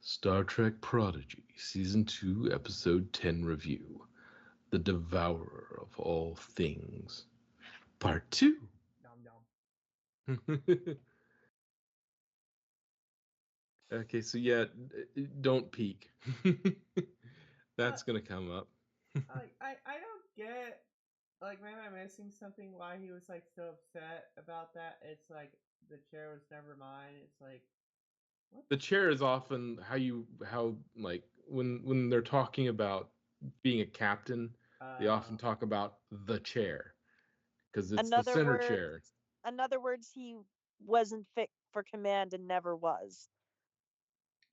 Star Trek Prodigy, Season 2, Episode 10 Review. The Devourer of All Things. Part 2. Nom nom. Okay, so yeah, don't peek. That's going to come up. I don't get, like, maybe I'm missing something why he was, like, so upset about that. It's like, the chair was never mine. It's like, what? The chair is often how like when they're talking about being a captain, they often talk about the chair because it's the center chair. In other words, he wasn't fit for command and never was.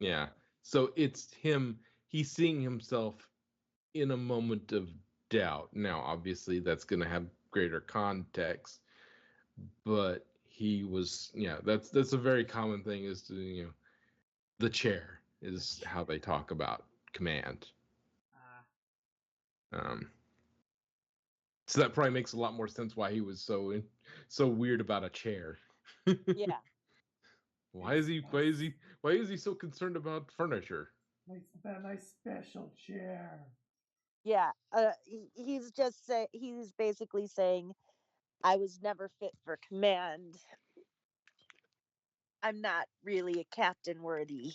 Yeah. So it's him, he's seeing himself in a moment of doubt. Now, obviously, that's going to have greater context, but he was, that's a very common thing is to, the chair is how they talk about command. So that probably makes a lot more sense why he was so weird about a chair. Yeah. Why is he so concerned about furniture? About my special chair. Yeah. He's basically saying, I was never fit for command. I'm not really a captain worthy.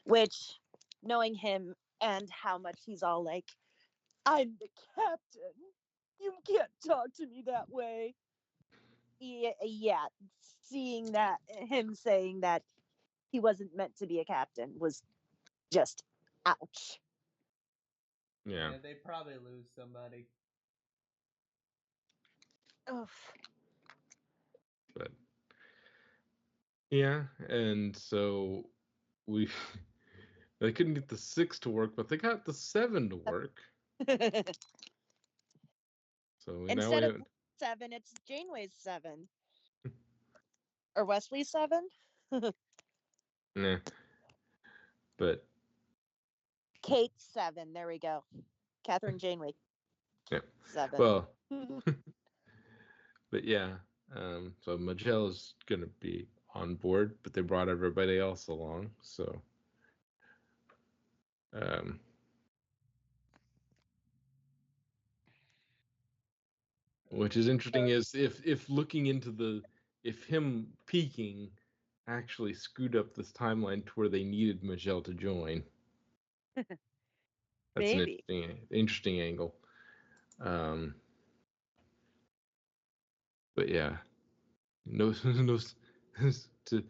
Which, knowing him and how much he's all like, I'm the captain. You can't talk to me that way. Yeah. Seeing that, him saying that he wasn't meant to be a captain was just ouch. Yeah. They probably lose somebody. Oof. But yeah, and so they couldn't get the 6 to work, but they got the 7 to work. So instead of 7, it's Janeway's 7. Or Wesley's 7? Nah. But Kate's 7. There we go. Catherine Janeway. Yeah. 7. Well, but yeah. So Magellan's gonna be on board, but they brought everybody else along. So, which is interesting is if looking into if him peeking actually screwed up this timeline to where they needed Magell to join. That's Maybe. an interesting angle. But yeah, no, to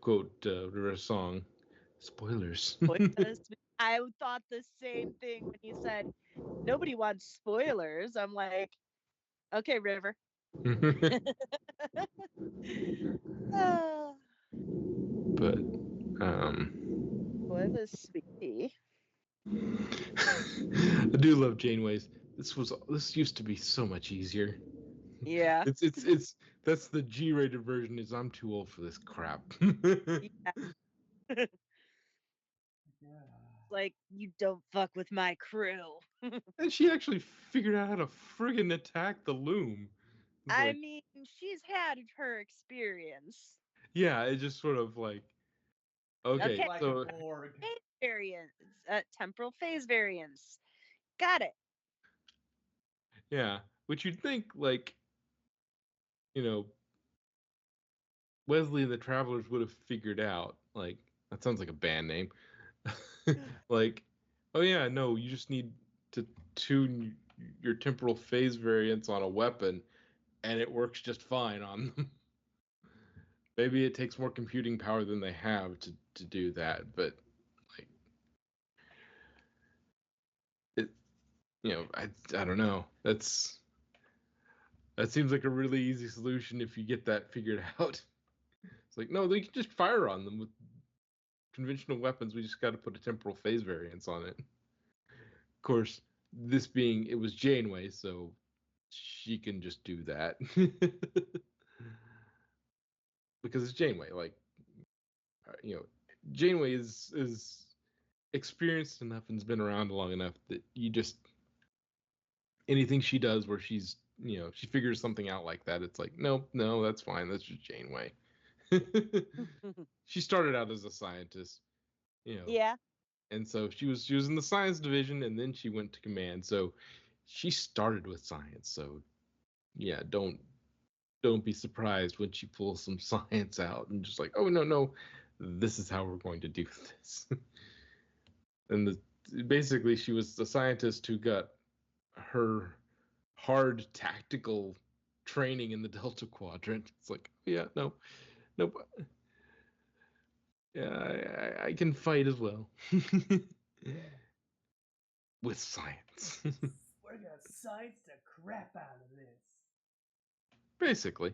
quote River's song, spoilers. I thought the same thing when you said nobody wants spoilers. I'm like, okay, River. But boy, this sweetie. I do love Janeway's. This used to be so much easier. Yeah. It's that's the G-rated version. Is I'm too old for this crap. Yeah. Like, you don't fuck with my crew. And she actually figured out how to friggin' attack the loom. I mean, she's had her experience. Yeah, it just sort of like, okay. So phase variance, temporal phase variance. Got it. Yeah, which you'd think, like, Wesley and the Travelers would have figured out. Like, that sounds like a band name. Like, oh yeah, no, you just need to tune your temporal phase variance on a weapon, and it works just fine on them. Maybe it takes more computing power than they have to do that, but like, it, I don't know. That seems like a really easy solution if you get that figured out. It's like, no, they can just fire on them with conventional weapons. We just got to put a temporal phase variance on it. Of course, it was Janeway, so she can just do that. Because it's Janeway. Like, Janeway is experienced enough and's been around long enough that anything she does where she's, she figures something out like that, it's like, nope, no, that's fine. That's just Janeway. She started out as a scientist. Yeah. And so she was in the science division, and then she went to command. So she started with science. So yeah, don't be surprised when she pulls some science out and just like, oh no, this is how we're going to do this. And basically she was the scientist who got her hard tactical training in the Delta Quadrant. It's like, yeah, no, nope. Yeah, I can fight as well. With science. We're gonna science the crap out of this. Basically.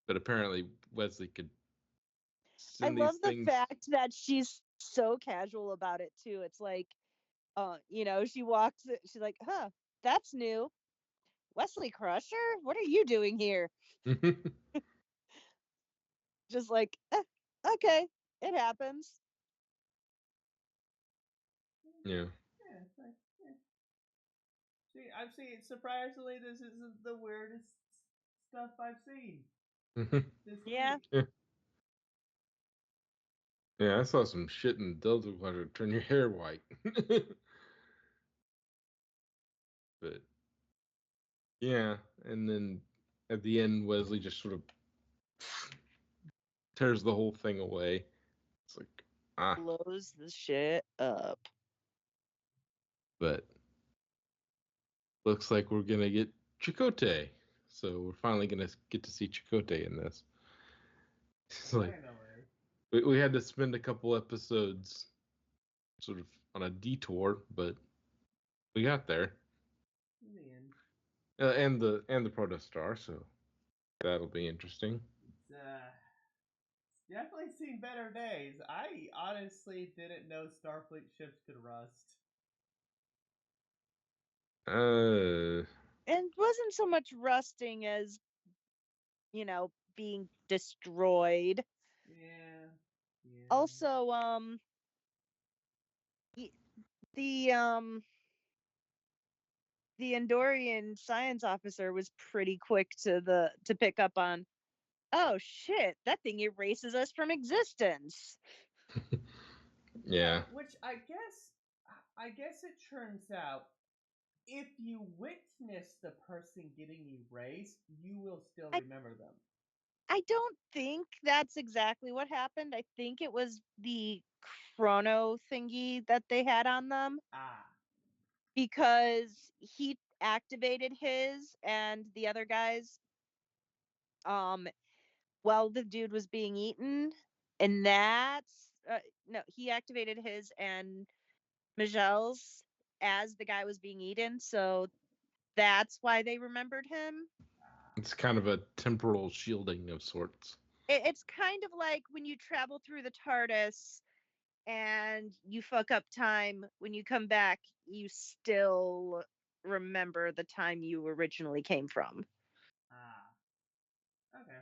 But apparently Wesley could I send love these the things. fact that she's so casual about it too. It's like, she walks. She's like, "Huh, that's new, Wesley Crusher. What are you doing here?" Just like, okay, it happens. Yeah. Yeah, it's like, yeah. See, I've seen. Surprisingly, this isn't the weirdest stuff I've seen this Yeah. week. Yeah. Yeah, I saw some shit in Delta Quadrant turn your hair white. But yeah, and then at the end, Wesley just sort of tears the whole thing away. It's like, Blows the shit up. but looks like we're gonna get Chakotay. So we're finally gonna get to see Chakotay in this. It's like we had to spend a couple episodes sort of on a detour, but we got there. In the end. And the Protostar, so that'll be interesting. It's definitely seen better days. I honestly didn't know Starfleet ships could rust. And wasn't so much rusting as, being destroyed. Yeah. Also, the the Andorian science officer was pretty quick to pick up on, oh shit, that thing erases us from existence. Yeah. Which I guess it turns out if you witness the person getting erased, you will still I remember them. I don't think that's exactly what happened. I think it was the chrono thingy that they had on them, Ah. because he activated his and the other guys um while the dude was being eaten, and that's no, he activated his and Michelle's as the guy was being eaten, so that's why they remembered him. It's kind of a temporal shielding of sorts. It's kind of like when you travel through the TARDIS and you fuck up time, when you come back you still remember the time you originally came from. Ah. Okay.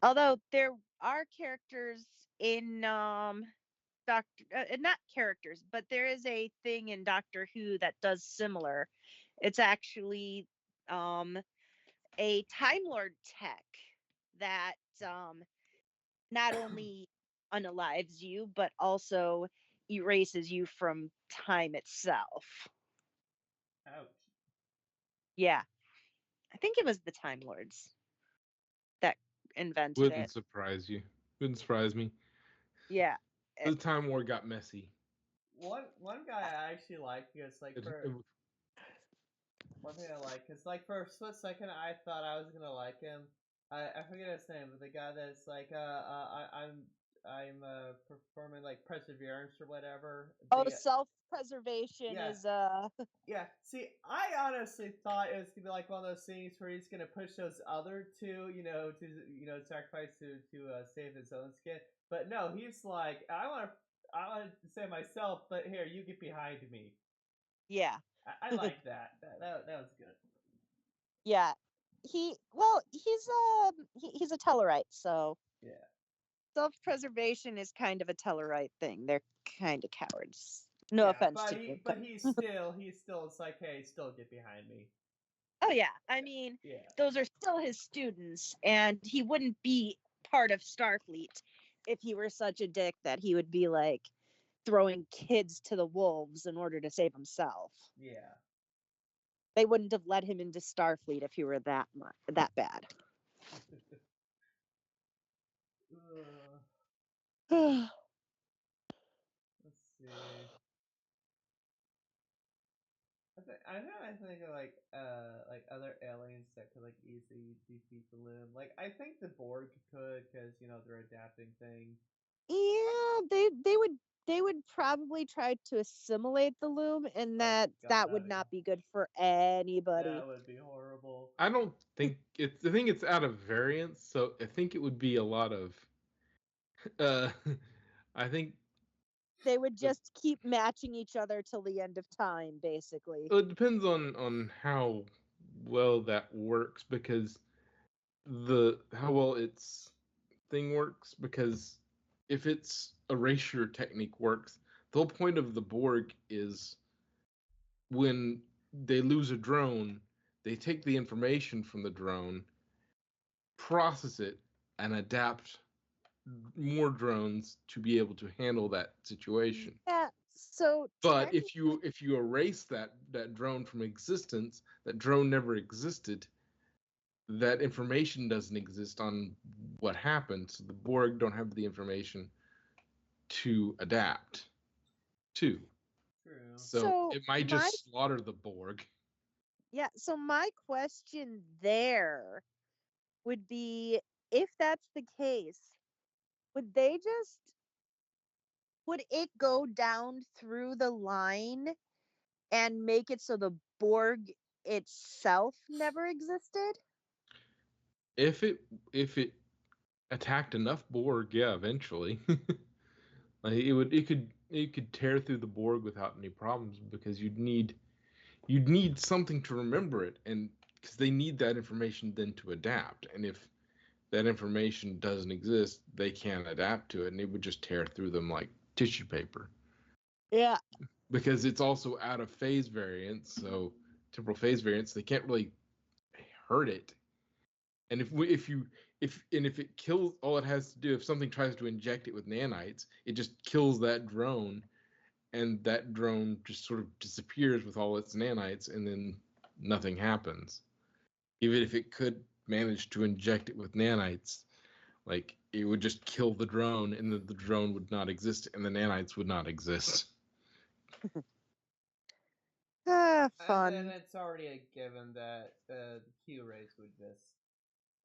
Although there are characters in Doctor, not characters, but there is a thing in Doctor Who that does similar. It's actually um a Time Lord tech that not only unalives you but also erases you from time itself. Ouch. Yeah, I think it was the Time Lords that invented Wouldn't it. surprise you. Wouldn't surprise me. Yeah. The Time War got messy. One guy I actually like because one thing I like is like for a split second I thought I was gonna like him. I forget his name, but the guy that's like I'm performing like perseverance or whatever. Oh, self-preservation Yeah, is yeah. See, I honestly thought it was gonna be like one of those scenes where he's gonna push those other two, sacrifice to save his own skin. But no, he's like, I want to save myself, but here you get behind me. yeah. I like that. That was good. Yeah. He's a Tellarite, so Yeah. self-preservation is kind of a Tellarite thing. They're kind of cowards. No Yeah, offense but to he you. but he's still it's like, hey, still get behind me. Oh yeah, I mean, Yeah. those are still his students, and he wouldn't be part of Starfleet if he were such a dick that he would be like throwing kids to the wolves in order to save himself. Yeah. They wouldn't have let him into Starfleet if he were that bad. Let's see. I think of like other aliens that could like easily defeat the Loom. Like I think the Borg could because they're adapting things. Yeah, they would probably try to assimilate the Loom, and Oh that God, that would not be good for anybody. that would be horrible. I don't think it's. I think it's out of variance, so I think it would be a lot of. Uh, I think They would just keep matching each other till the end of time, basically. it depends on how well that works because the how well its thing works because if its erasure technique works, the whole point of the Borg is when they lose a drone, they take the information from the drone, process it, and adapt more drones to be able to handle that situation. Yeah. So But technically, if you erase that drone from existence, that drone never existed, that information doesn't exist on what happened. So the Borg don't have the information to adapt to. True. So so it might my just slaughter the Borg. yeah. So my question there would be, if that's the case, would they just would it go down through the line and make it so the Borg itself never existed? If it attacked enough Borg, yeah, eventually. Like it could tear through the Borg without any problems because you'd need something to remember it, and because they need that information then to adapt, and if that information doesn't exist, they can't adapt to it, and it would just tear through them like tissue paper. Yeah. Because it's also out of phase variance, so temporal phase variance, they can't really hurt it. And if it kills, all it has to do, if something tries to inject it with nanites, it just kills that drone, and that drone just sort of disappears with all its nanites, and then nothing happens. Even if it could manage to inject it with nanites, like it would just kill the drone, and the drone would not exist, and the nanites would not exist. And then Fun. it's already a given that the Q rays would just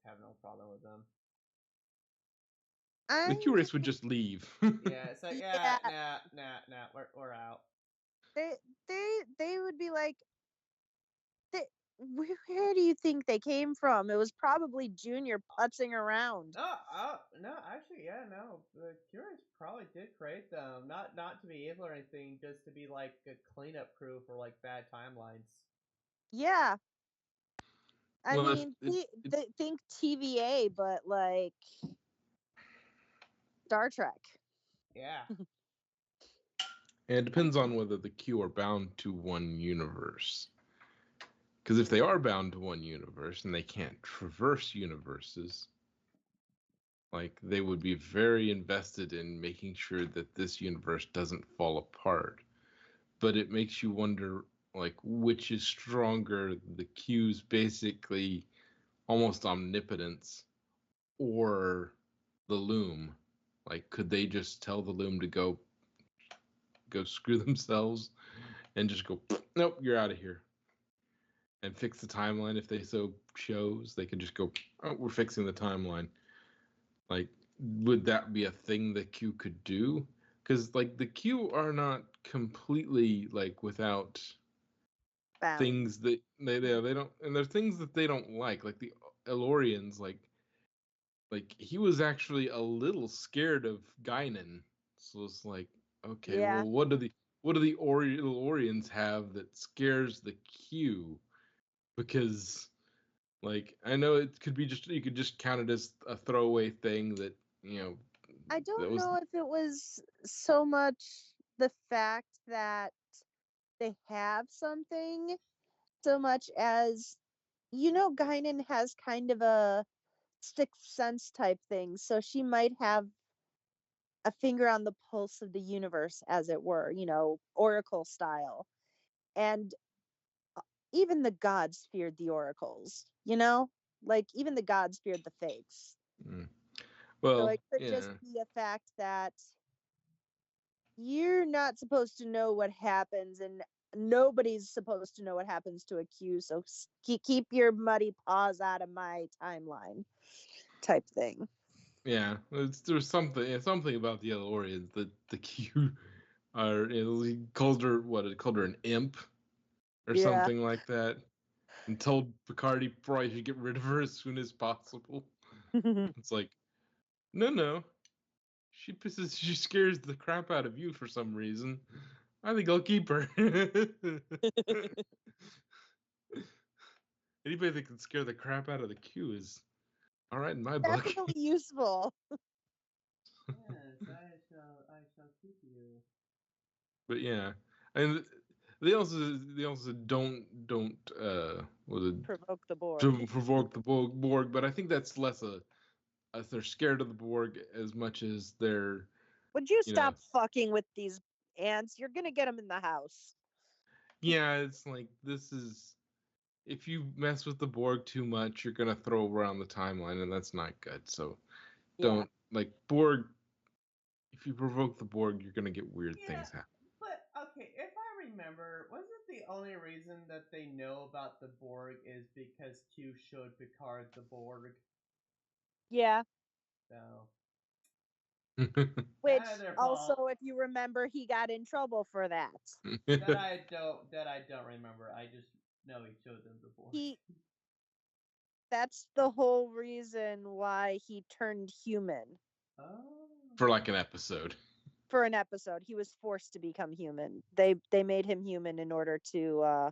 have no problem with them. The I'm Q race would just leave. Yeah, it's like yeah. nah, we're out. They they would be like, where do you think they came from? It was probably Junior putzing around. No, actually, yeah, no. The Curious probably did create them, not to be evil or anything, just to be like a cleanup crew for like bad timelines. Yeah. I Well, if mean, think TVA, but like Star Trek. Yeah. and it depends on whether the Q are bound to one universe. Because if they are bound to one universe and they can't traverse universes, like they would be very invested in making sure that this universe doesn't fall apart. But it makes you wonder, like, which is stronger, the Q's basically almost omnipotence or the Loom? Like, could they just tell the Loom to go screw themselves and just go, nope, you're out of here, and fix the timeline if they so chose? They could just go, oh, we're fixing the timeline. Like, would that be a thing the Q could do? Because like the Q are not completely like without Bound. things that they don't, and there's things that they don't like the Elorians, like he was actually a little scared of Guinan. So it's like, okay, Yeah. well, what do the Elorians have that scares the Q? Because like I know it could be just, you could just count it as a throwaway thing that I that don't was. know if it was so much the fact that they have something, so much as Guinan has kind of a sixth sense type thing, so she might have a finger on the pulse of the universe, as it were, oracle style. And even the gods feared the oracles, like even the gods feared the fakes. Mm. So Well, it could just yeah. be a fact that you're not supposed to know what happens, and nobody's supposed to know what happens to a Q, so keep your muddy paws out of my timeline type thing. Yeah, there's something about the Elorians that the Q are. He called her an imp or Yeah. something like that, and told Picard he probably should get rid of her as soon as possible. It's like, no, she scares the crap out of you for some reason. I think I'll keep her. Anybody that can scare the crap out of the Q is all right in my book. Definitely useful. Yes, I shall keep you. But yeah, and they also don't was it Provoke the Borg. to provoke the Borg, but I think that's less as they're scared of the Borg as much as they're Would you you know stop fucking with these ants? You're gonna get them in the house. yeah, it's like this is if you mess with the Borg too much, you're gonna throw around the timeline, and that's not good. So Yeah. don't like Borg. If you provoke the Borg, you're gonna get weird Yeah, things happen. but okay, if I remember, wasn't the only reason that they know about the Borg is because Q showed Picard the Borg? Yeah. So Which kind of their fault. also, if you remember, he got in trouble for that. That I don't remember. I just know he showed them the Borg. That's the whole reason why he turned human. Oh. For like an episode. For an episode, he was forced to become human. They made him human in order to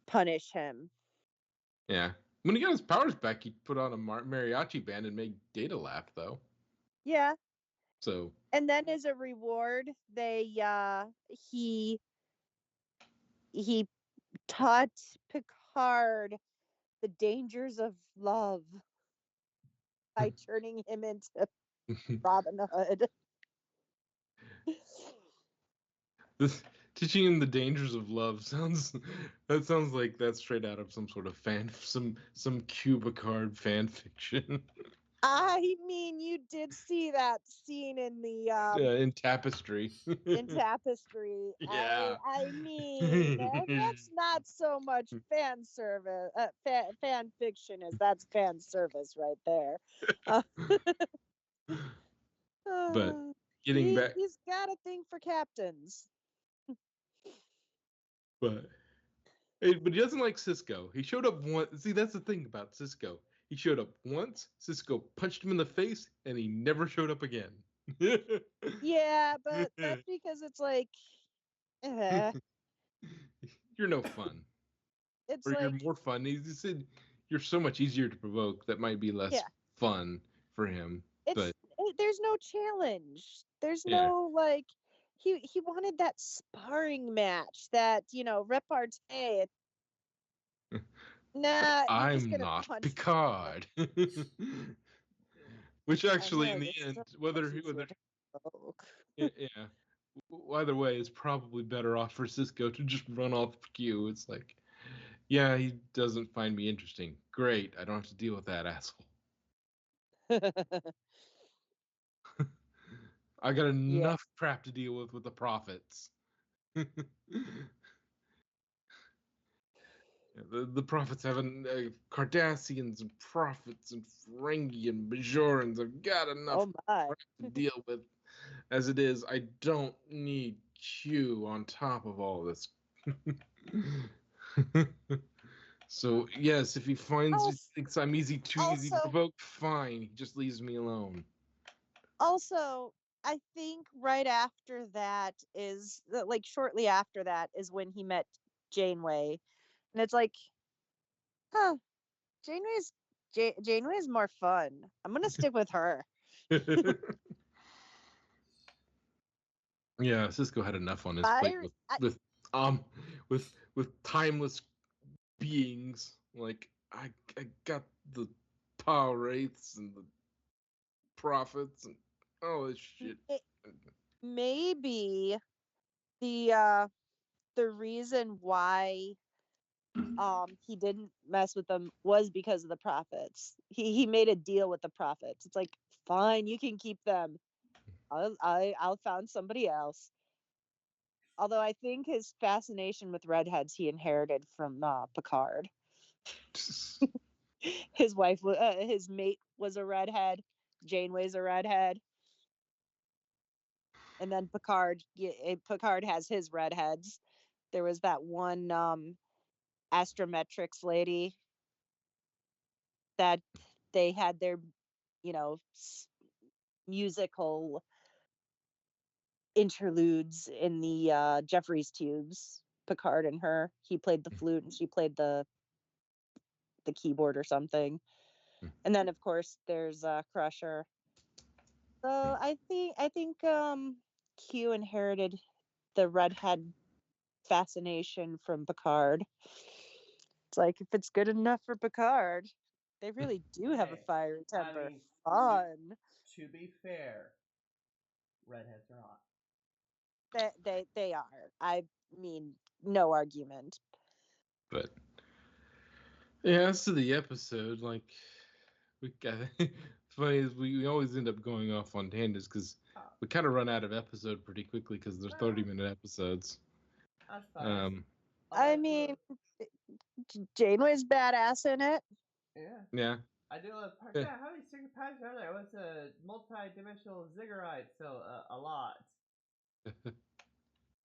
punish him. Yeah. When he got his powers back, he put on a mariachi band and made Data laugh, though. Yeah. So. And then as a reward, he taught Picard the dangers of love by turning him into Robin Hood. This teaching him the dangers of love sounds like that's straight out of some sort of some Cubicard fan fiction. I mean, you did see that scene in the In Tapestry. in Tapestry. Yeah. I mean, that's not so much fan service, fan fiction as that's fan service right there. Uh, But getting back, he's got a thing for captains. but but he doesn't like Cisco. He showed up once. See, that's the thing about Cisco. He showed up once. Cisco punched him in the face, and he never showed up again. Yeah, but that's because it's like, You're no fun. it's Or you're like, more fun. He said you're so much easier to provoke. That might be less yeah, fun for him. But there's no challenge. There's yeah, no like, he wanted that sparring match, that repartee. Nah, you're just I'm gonna not punch me. Picard. Which I actually, know in the you're end, so whether easier to provoke. yeah, either way, it's probably better off for Cisco to just run off Q. It's like, yeah, he doesn't find me interesting. Great, I don't have to deal with that asshole. I got Yeah. enough crap to deal with the prophets. The prophets have Cardassians and prophets and Ferengi and Bajorans. I've got enough Oh my. crap to deal with as it is. I don't need Q on top of all this. So yes, if he thinks I'm too easy to provoke, fine. He just leaves me alone. Also, I think right after that is like shortly after that is when he met Janeway, and it's like, huh, Janeway's more fun. I'm gonna stick with her. Yeah, Cisco had enough on his plate I with with timeless beings like I got the power wraiths and the prophets and all this shit. Maybe the reason why he didn't mess with them was because of the prophets. He made a deal with the prophets. It's like, fine, you can keep them. I'll found somebody else. Although I think his fascination with redheads he inherited from Picard. His wife, his mate was a redhead. Janeway's a redhead, and then Picard has his redheads. There was that one astrometrics lady that they had their, you know, musical interludes in the Jeffries tubes. Picard and her. He played the flute and she played the keyboard or something. And then of course there's Crusher. So I think Q inherited the redhead fascination from Picard. It's like, if it's good enough for Picard, they really do have a Hey, fiery I temper. mean, Fun. to be fair, redheads are hot. They are. I mean, no argument. But yeah, as to the episode, like we got funny is we always end up going off on tangents because we kind of run out of episode pretty quickly because they're 30-minute episodes. That's fine. I mean, Janeway's badass in it. Yeah. I do love part. Yeah, how many secret passages are there? It was a multi-dimensional ziggurat, so a lot.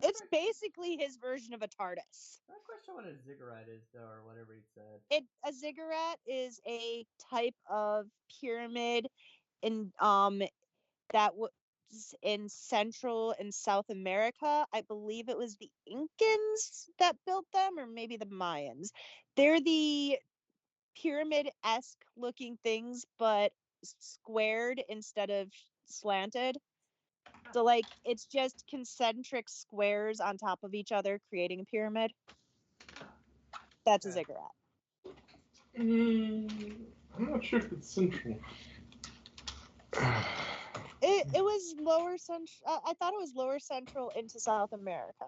It's basically his version of a TARDIS. I question what a ziggurat is, though, or whatever he said. A ziggurat is a type of pyramid in that was in Central and South America. I believe it was the Incans that built them, or maybe the Mayans. They're the pyramid-esque looking things, but squared instead of slanted. So like it's just concentric squares on top of each other, creating a pyramid. That's a ziggurat. I'm not sure if it's central. It was lower central. I thought it was lower central into South America,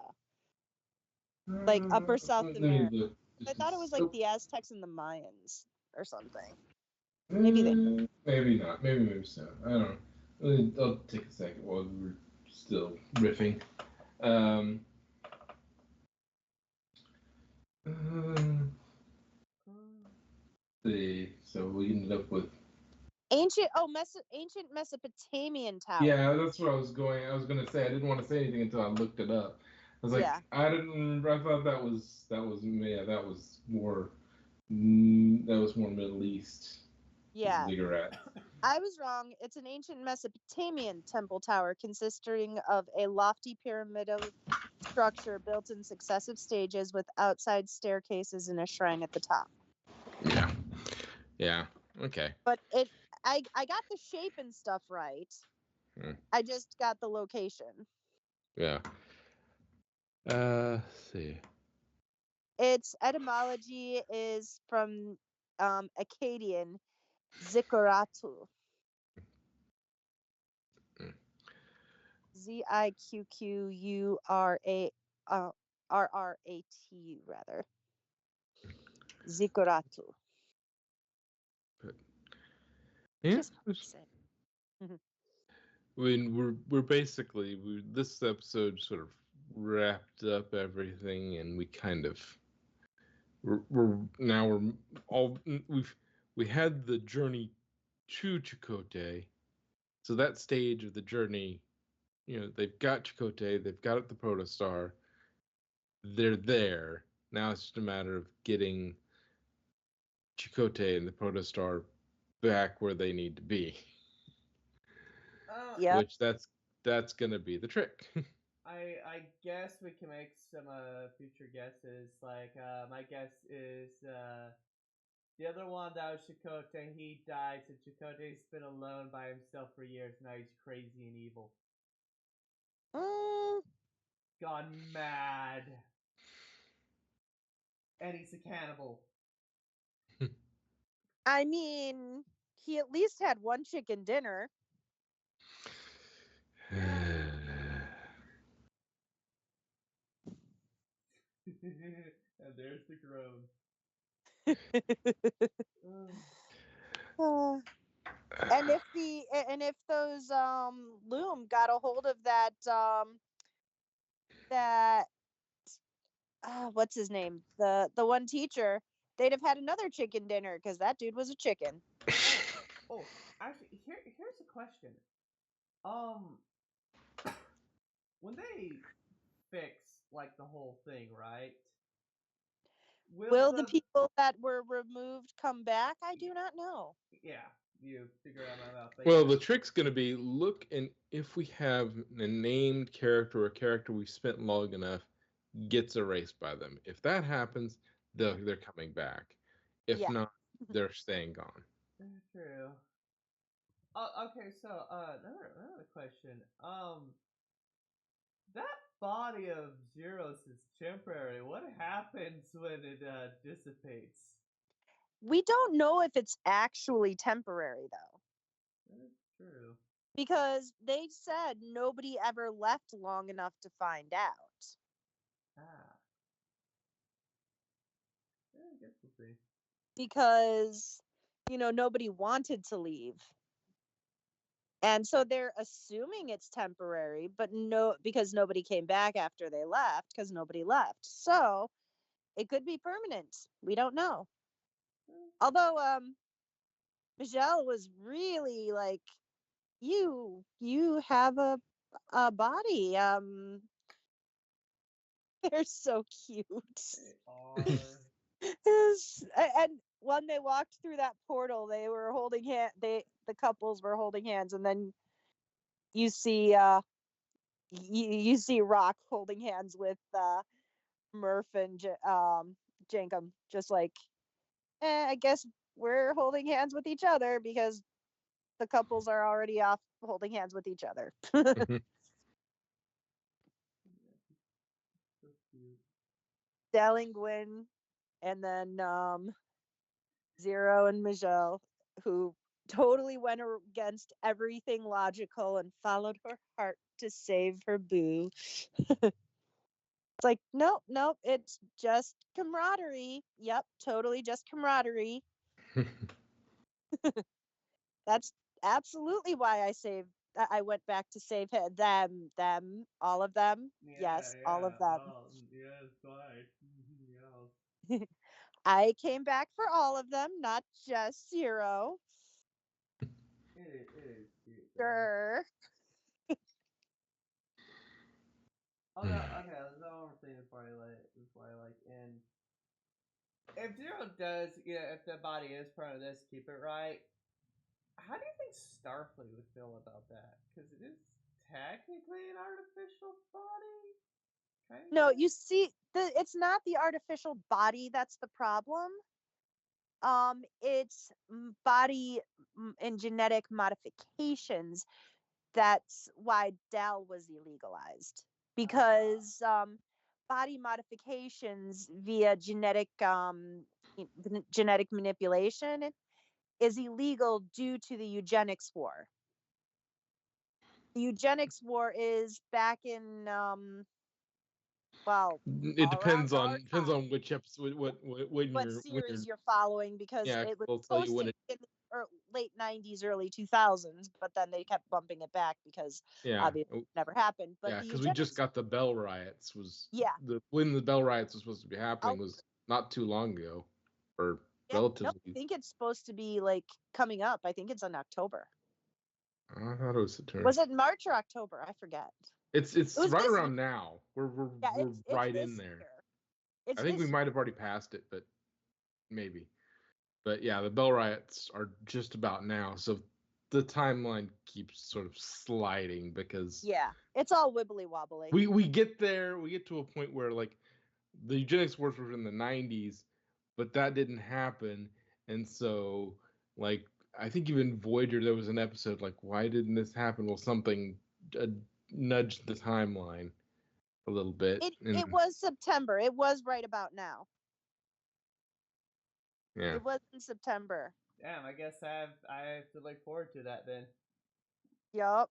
like upper South America. I thought it was like the Aztecs and the Mayans or something. Maybe not. Maybe so. I don't know. I'll take a second while we're still riffing. See, so we ended up with ancient Mesopotamian tower. Yeah, that's what I was going. I was going to say I didn't want to say anything until I looked it up. I was like, I didn't. I thought that was yeah, that was more Middle East. Yeah. Ziggurat. I was wrong. It's an ancient Mesopotamian temple tower consisting of a lofty pyramidal structure built in successive stages with outside staircases and a shrine at the top. Yeah. Yeah. Okay. But I got the shape and stuff right. I just got the location. Yeah. Let's see. Its etymology is from Akkadian Zikuratu. Ziqquaratu rather. Zikuratu. Yeah. I mean, we're basically this episode sort of wrapped up everything, and we kind of we had the journey to Chakotay. So that stage of the journey, they've got Chakotay, they've got the protostar, they're there. Now it's just a matter of getting Chakotay and the protostar back where they need to be. Which that's gonna be the trick. I guess we can make some future guesses. Like my guess is the other one that was Chakotay. He died, so Chakotay's been alone by himself for years. Now he's crazy and evil. Gone mad. And he's a cannibal. I mean, he at least had one chicken dinner. And there's the groan. Uh, and if those loom got a hold of that what's his name, the one teacher, they'd have had another chicken dinner because that dude was a chicken. Oh, actually, here's a question. Um, when they fix like the whole thing, right? Will the people that were removed come back? I do not know. Yeah, you figure out my mouth. But Well, yeah. the trick's going to be look, and if we have a named character or a character we spent long enough gets erased by them. If that happens, they're coming back. If Yeah. not, they're staying gone. True. Okay. So, another question. That body of Zero's is temporary. What happens when it dissipates? We don't know if it's actually temporary though. That is true. Because they said nobody ever left long enough to find out. Ah. Yeah, I guess we'll see. Because, nobody wanted to leave. And so they're assuming it's temporary, but because nobody came back after they left, because nobody left. So it could be permanent. We don't know. Although Michelle was really like, you have a body. They're so cute. They are. And when they walked through that portal, they were holding the couples were holding hands, and then you see you see Rock holding hands with Murph and Jankum, just like, I guess we're holding hands with each other because the couples are already off holding hands with each other. So cute. Dell, Gwyn, and then Zero and Michelle, who totally went against everything logical and followed her heart to save her boo. It's like, nope, it's just camaraderie. Yep, totally just camaraderie. That's absolutely why I went back to save them, all of them. Yes, all of them. Oh, yes, twice. Yes. I came back for all of them, not just Zero. It is cute, though. Sure. Oh no, okay, there's one more thing before I like end. If Zero does, if the body is part of this, keep it right. How do you think Starfleet would feel about that? Because it is technically an artificial body, kind of. No, you see, it's not the artificial body that's the problem. It's body and genetic modifications. That's why Dell was illegalized, because body modifications via genetic manipulation is illegal due to the eugenics war. The eugenics war is back in well, It depends around our on which episode, when what series you're following, because yeah, it was they'll tell you when posted in the late 90s, early 2000s, but then they kept bumping it back because obviously it never happened. But the because we just eugenics, got the Bell riots. yeah, When the Bell riots was supposed to be happening oh, was not too long ago, or yeah, no, I relatively. think it's supposed to be like coming up. I think it's in October. I thought it was September. Was it March or October? I forget. It's right around now. We're it's right this in there. Year. I think we might have already passed it, but maybe. But yeah, the Bell riots are just about now, so the timeline keeps sort of sliding because yeah, it's all wibbly wobbly. we get there, we get to a point where like the eugenics wars were in the 90s, but that didn't happen, and so like I think even Voyager there was an episode like why didn't this happen? Well, something nudged the timeline a little bit. It was September. It was right about now. Yeah. It was in September. Damn, I guess I have to look forward to that then. Yup.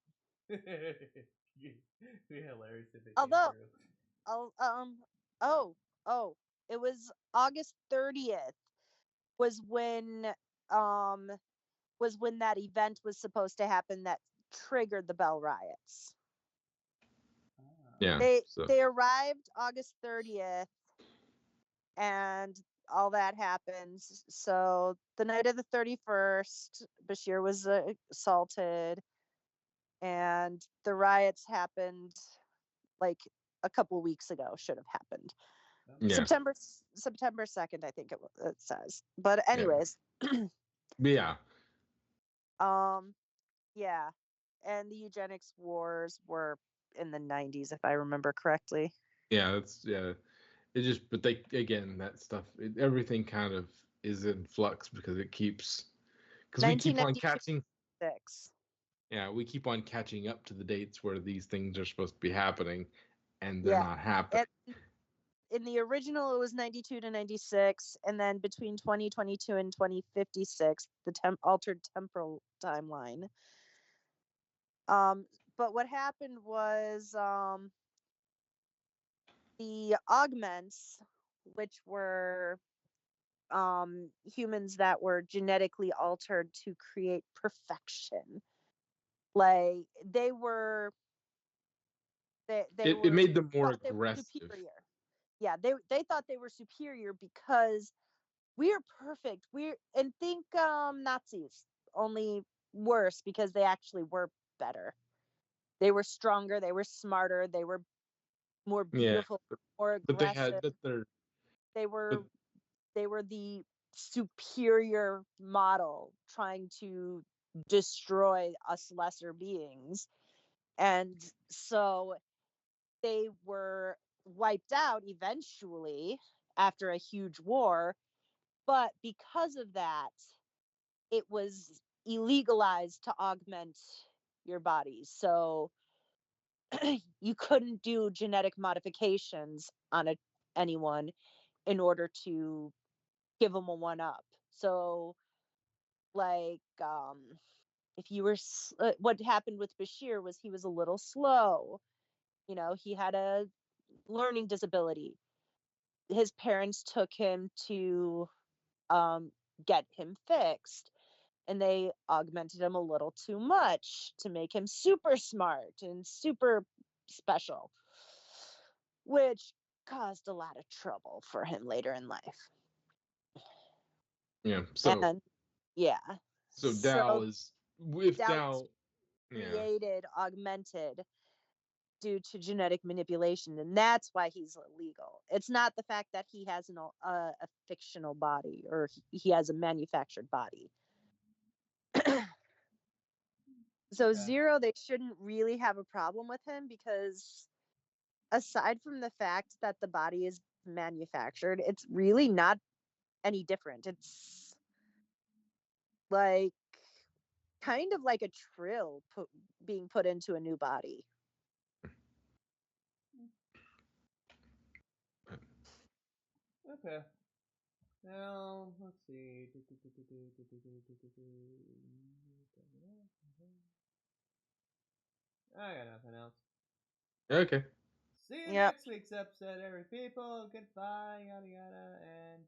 Be hilarious if it came Although, true. oh, oh, it was August 30th was when um that event was supposed to happen that triggered the Bell riots. Yeah. They arrived August 30th and all that happens. So the night of the 31st, Bashir was assaulted and the riots happened like a couple weeks ago, should have happened. Yeah. September 2nd, I think it says. But anyways. Yeah. Yeah. And the eugenics wars were in the 90s, if I remember correctly. Yeah, it just, but they, again, that stuff, everything kind of is in flux because we keep on catching. Yeah, we keep on catching up to the dates where these things are supposed to be happening, and they're not happening. In the original, it was 92 to 96, and then between 2022 and 2056, the altered temporal timeline. But what happened was the augments, which were humans that were genetically altered to create perfection. Like they were It made them more aggressive. Superior. Yeah, they thought they were superior because we're perfect. And think Nazis, only worse because they actually were better. They were stronger, they were smarter, they were more beautiful, more aggressive. They were the superior model trying to destroy us lesser beings. And so they were wiped out eventually after a huge war. But because of that, it was illegalized to augment your body. So you couldn't do genetic modifications on anyone in order to give them a one up. So like if you were what happened with Bashir was he was a little slow. You know, he had a learning disability. His parents took him to get him fixed, and they augmented him a little too much to make him super smart and super special, which caused a lot of trouble for him later in life. Yeah. So Dow is, if Dow created, augmented due to genetic manipulation, and that's why he's illegal. It's not the fact that he has a fictional body or he has a manufactured body. So Zero, they shouldn't really have a problem with him because aside from the fact that the body is manufactured, it's really not any different. It's like kind of like a trill being put into a new body. Okay. Now, let's see. I got nothing else. Okay. See you next week's episode, every people. Goodbye, yada yada, and